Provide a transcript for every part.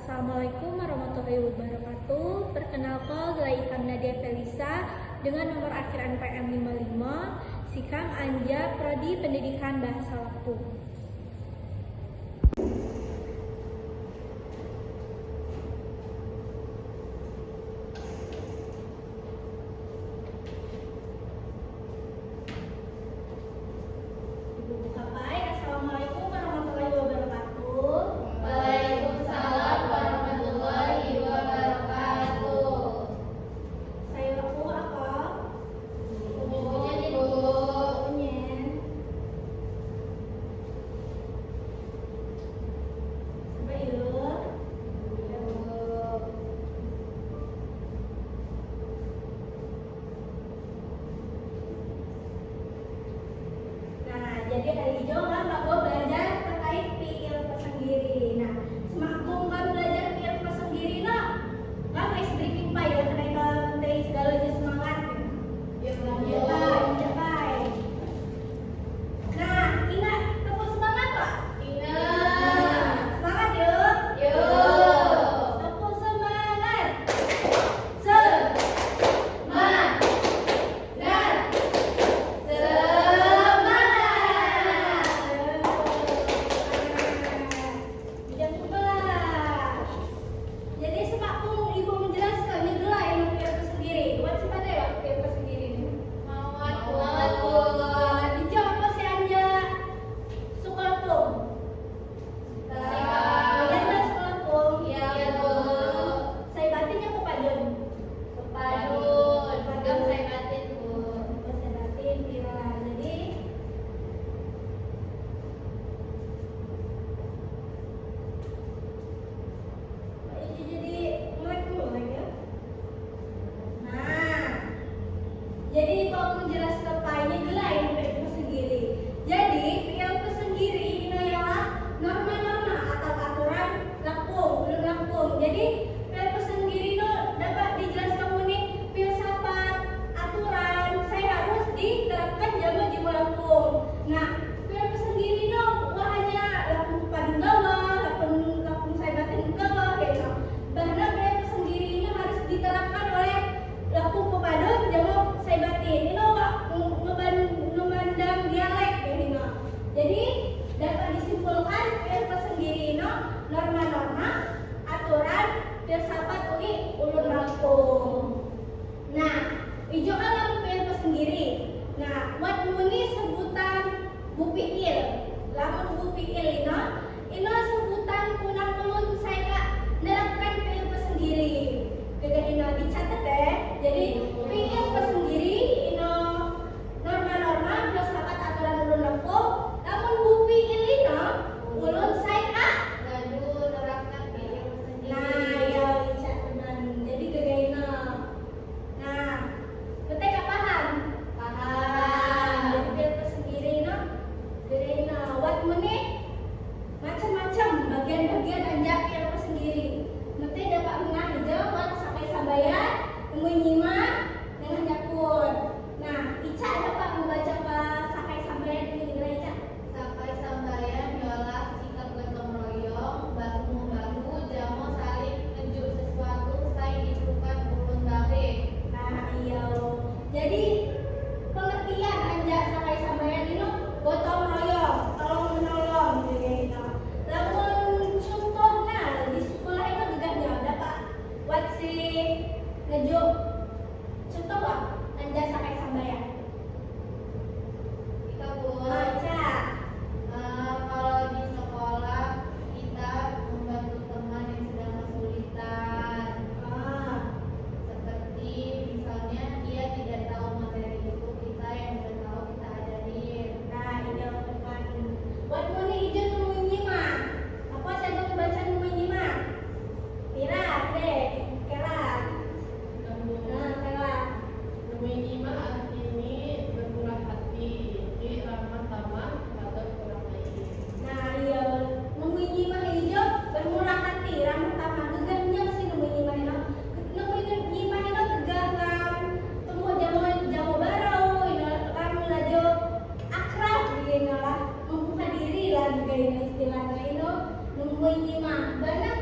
Assalamualaikum warahmatullahi wabarakatuh. Perkenalkan, Laifan Nadia Felisa dengan nomor akhir NPM 55, Sikam Anja, Prodi Pendidikan Bahasa Lampung. Assalamualaikum warahmatullahi wabarakatuh. Waalaikumsalam warahmatullahi wabarakatuh. Saya aku apa? Ibunya Ibu. Unyen. Sampai yuk. Nah, jadi hari hijau kan Mbak Bo belajar terkait fiil pesendiri. Nah, semakin kan belajar fiil pesendiri nak, kan ice breaking pa ya, karena kalau menteri segala aja semangat. Ya, capai. Nah, ingat tepuk semangat Pak. Ingat. Semangat yuk. Yuk. Tepuk semangat. Semangat. Jam 11. Jadi semakin Ibu menjelaskan judulnya ini fiil pesendiri. Buat siapa deh ya fiil pesendiri ini? Semangat Bu. Dijawab apa sih Anja? Sukolapung. Bagian dari sukolapung. Iya Bu. Saya batinnya kepadun. Kepadun. Gam saya batin Bu. Saya batin kira. Jadi jadi melek dulu ya. Nah, jadi kalau menjelaskan paine gelain fiil pesendiri. Jadi fiil pesendiri ini ialah norma-norma atau aturan lampung, belum lampung. Jadi fiil pesendiri itu dapat dijelaskan unik filsafat, aturan, saya harus diterapkan jaman di lampung. Nah, fiil pesendiri itu hanya lampung padung gawa, lampung saya batin gawa gitu. Bahkan fiil pesendiri ini harus diterapkan oleh lampung pepadun jaman saya batin. Ini memandang dialek ya ini. Jadi dapat disimpulkan fiil pesendiri ini norma-norma, aturan, filsafat unik ulun lampung. Nah, ijo kan lampung fiil pesendiri. Nah, wat muni sebutan bupiil. Lamun bupiil ini sebutan punang ulun saya kak nerapkan fiil pesendiri. Dengan ini dicatat deh. Jadi fiil pesendiri ini norma-norma, filsafat, aturan ulun lampung. Namun bupiil ini ulun saya kak. Lalu nerapkan fiil pesendiri. Nah, ya dicatat. Jadi gagaina. Nah, betul gak paham? Paham. Jadi fiil pesendiri gagaina. Wat menit macam-macam bagian-bagian anja fiil pesendiri. Nanti dapat mengahi jawab sampai sambayan, menyimak dengan jakun. Nah, Ica dapat membaca sampai sambayan ini dengan Ica. Sampai sambayan yolah sikap gotong royong, bahu membahu, jamo saling ngejuk sesuatu, saya diperlukan ulun gawe. Nah, iya. Jadi pengertian anja sampai sambayan ini gotong royong, tolong menolong gitu. Lamun contohnya di sekolah itu gegahnya dapat buat si ngejuk. Contoh Wak, anja sampai sambayan. Kita buat Baca. kalau di sekolah kita membantu teman yang sedang kesulitan. Ah, Seperti misalnya dia tidak tahu materi itu, kita yang sudah tahu kita ajarin. nah ini teman. Buat muni izin menyimak. Apa saya membaca menyimak? Pira, deh, kelas. Nah, kelas. Menyimak artinya bermurah hati, jadi ramah tamah terhadap orang lain. Nah, iya, menyimak hijau bermurah hati, ramah tamah. Gegahnya sih menyimak itu. Menyimak itu gegah temu jamu baru, ini kan laju akrab, ini lah membuka diri lah juga ini istilahnya itu menyimak. Banyak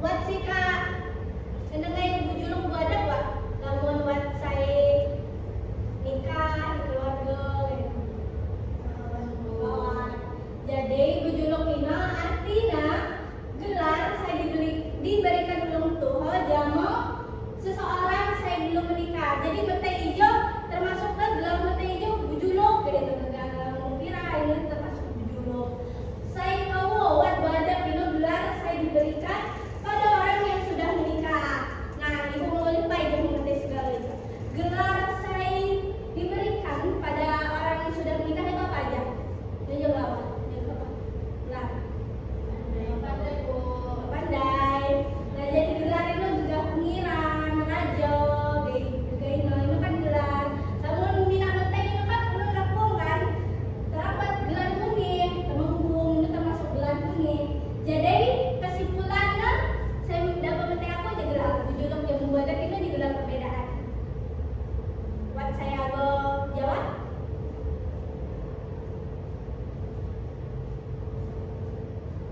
Wat sih kak, senengnya bujulung buadak wak, lamun wat saya nikah di keluarga. Jadi bujulung ini artinya gelar saya diberikan ulung tuh jamu seseorang saya belum menikah. Jadi mata hijau termasuk ke gelar mata hijau bujulung gitu gelar mukira ini termasuk bujulung. Saya tahu wat badak ini gelar saya diberikan pada orang yang sudah menikah. Nah ibu mau lupa ibu mengerti segala itu. Gelar saya diberikan pada orang yang sudah menikah itu apa aja? Itu juga apa? Gelar pandai. Nah jadi gelar itu juga pengiran, raja, juga ini kan gelar. Namun minat mata itu kan perlu lapung kan. Terdapat gelar kuning, temenggung itu termasuk gelar kuning. Jadi kesimpulannya saya dapat mata aku aja gelar. Bujulung yang membuat itu di gelar perbedaan. Buat saya jawab.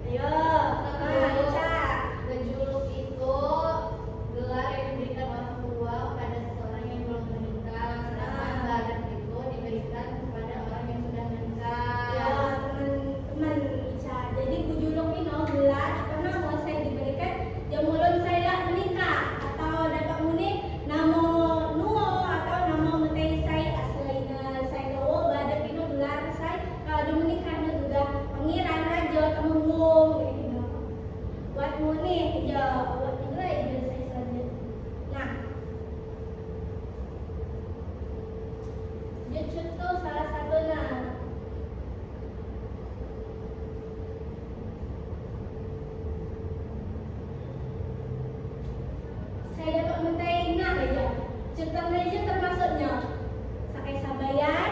Ayo, Ica. Bejuluk itu gelar yang diberikan orang tua pada seseorang yang belum menikah, sedangkan badak itu diberikan kepada orang yang sudah menikah. Ya teman-teman Ica. Jadi bujulung ini gelar karena mau saya diberikan yang mulun saya lah menikah atau dapat muni nama nuo atau nama metai saya aslinya saya tahu badak ini gelar saya kalau ada menikahnya juga pangeran raja temenggung gitu. Buat muni hijau buat juga hijau saya selanjutnya. Nah, dia contoh salah satunya. Saya dapat mentai nah aja. Contoh aja termasuknya sakai sabayan,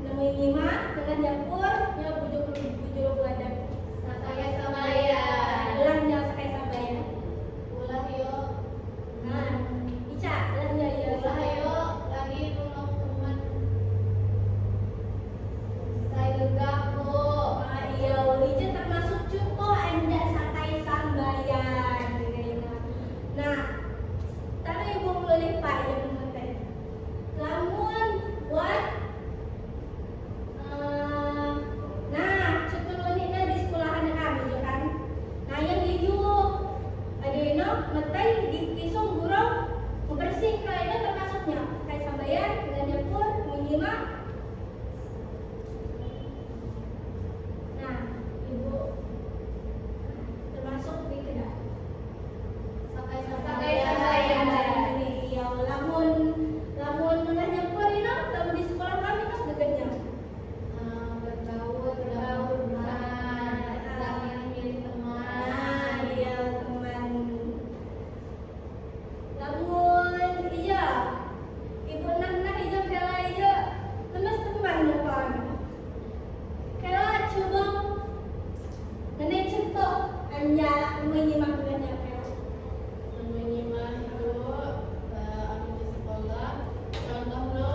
nama nyimak dengan dapur, nya bujur badak. Sakaya sabayan. Ulangnya sakai sabayan. Ulah yo, Nah, Ica, ulangnya ya. ulah yo lagi nolong teman. Saya gegah bu. Ah, iya, Ica termasuk cukup anda sakai sambayan. Nah, tadi ibu mulai pak yang mengerti. Lamun buat nah, cukup uniknya di sekolahan kami ya kan. Nah, yang hijau ada ini metai di kisung gurau membersih kalian termasuknya kayak sambayan dengan dapur menyimak. Nah, ibu termasuk di kedai. Sakaya Sakai sabayan. sambayan ini ya lamun dengan nyampur ini lamun di sekolah kami kan degannya. Bergaul teman, tak milih teman. Ah, iya teman. Lamun iya ibu nah iya kela iya terus teman depan. Kela coba nenek contoh anja menyimak dengannya kela. Menyimak itu anu di sekolah contohnya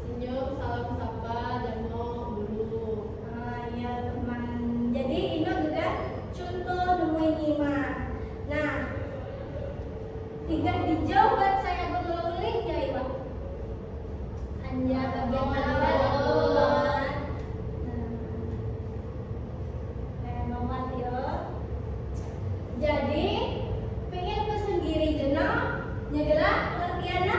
senyum salam sapa dan mau dulu. Ah, iya teman. Jadi ini juga contoh nemuin nyimak. Nah, tiga dijawab saya berulang ya ibu. Anja bagian mana buat? Nomor ya. Jadi pengen pesendiri jenang nyegelah pengertiannya.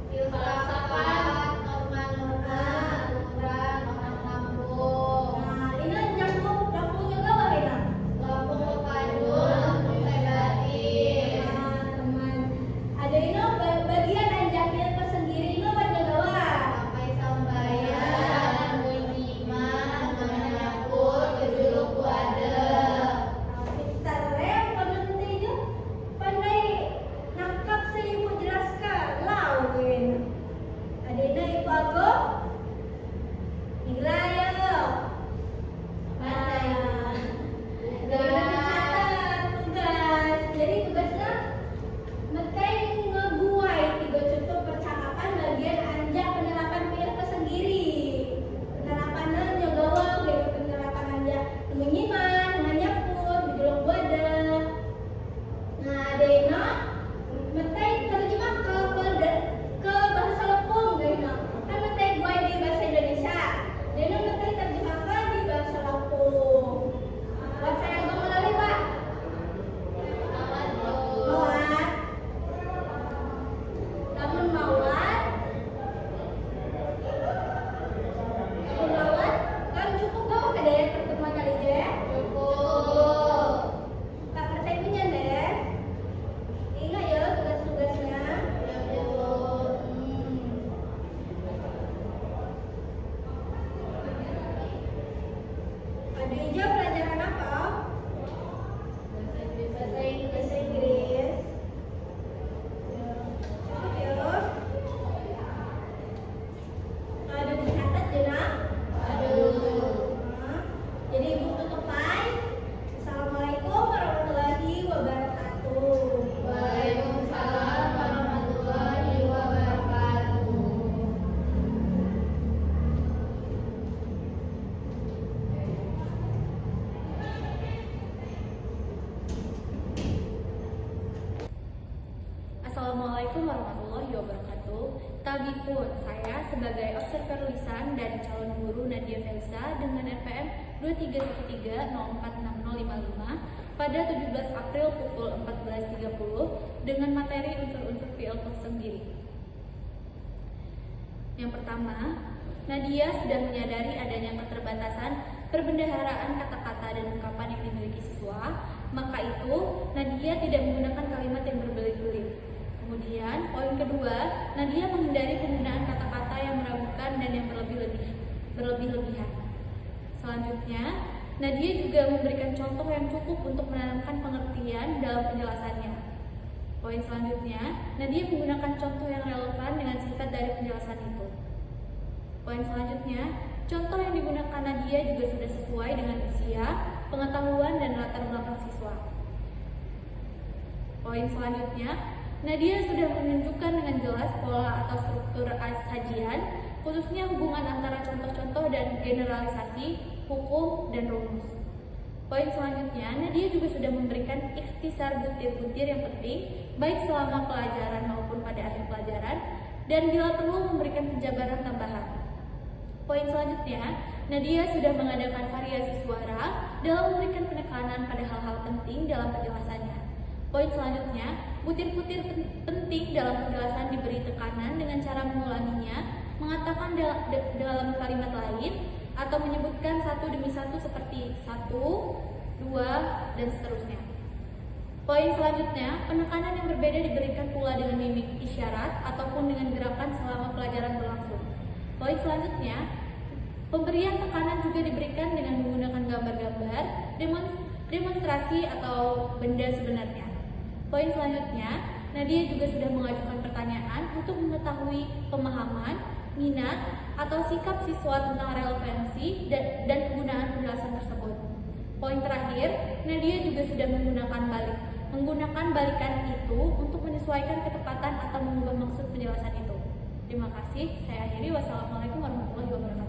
Filsafat, norma-norma, aturan, orang kampung. Nah, ini nyambung juga bagaimana? Lampung padu, lampung pribadi. Nah, teman. Ada ini bagian anjakil pesendiri ini warga gawa. Assalamualaikum warahmatullahi wabarakatuh. Tabipun, saya sebagai observer lisan dari calon guru Nadia Felisa dengan NPM 2313046055 pada 17 April pukul 14.30 dengan materi unsur-unsur PL sendiri. Yang pertama, Nadia sudah menyadari adanya keterbatasan perbendaharaan kata-kata dan ungkapan yang dimiliki siswa, maka itu Nadia tidak menggunakan kalimat yang berbelit-belit. Kemudian, poin kedua, Nadia menghindari penggunaan kata-kata yang meragukan dan yang berlebih-lebihan. Selanjutnya, Nadia juga memberikan contoh yang cukup untuk menanamkan pengertian dalam penjelasannya. Poin selanjutnya, Nadia menggunakan contoh yang relevan dengan sifat dari penjelasan itu. Poin selanjutnya, contoh yang digunakan Nadia juga sudah sesuai dengan usia, pengetahuan, dan latar belakang siswa. Poin selanjutnya, Nadia sudah menunjukkan dengan jelas pola atau struktur sajian, khususnya hubungan antara contoh-contoh dan generalisasi, hukum, dan rumus. Poin selanjutnya, Nadia juga sudah memberikan ikhtisar butir-butir yang penting, baik selama pelajaran maupun pada akhir pelajaran, dan bila perlu memberikan penjabaran tambahan. Poin selanjutnya, Nadia sudah mengadakan variasi suara dalam memberikan penekanan pada hal-hal penting dalam penjelasannya. Poin selanjutnya, butir-butir penting dalam penjelasan diberi tekanan dengan cara mengulanginya, mengatakan dalam kalimat lain, atau menyebutkan satu demi satu seperti satu, dua, dan seterusnya. Poin selanjutnya, penekanan yang berbeda diberikan pula dengan mimik isyarat ataupun dengan gerakan selama pelajaran berlangsung. Poin selanjutnya, pemberian tekanan juga diberikan dengan menggunakan gambar-gambar, demonstrasi atau benda sebenarnya. Poin selanjutnya, Nadia juga sudah mengajukan pertanyaan untuk mengetahui pemahaman, minat, atau sikap siswa tentang relevansi dan kegunaan penjelasan tersebut. Poin terakhir, Nadia juga sudah menggunakan balikan itu untuk menyesuaikan ketepatan atau mengubah maksud penjelasan itu. Terima kasih, saya akhiri. Wassalamualaikum warahmatullahi wabarakatuh.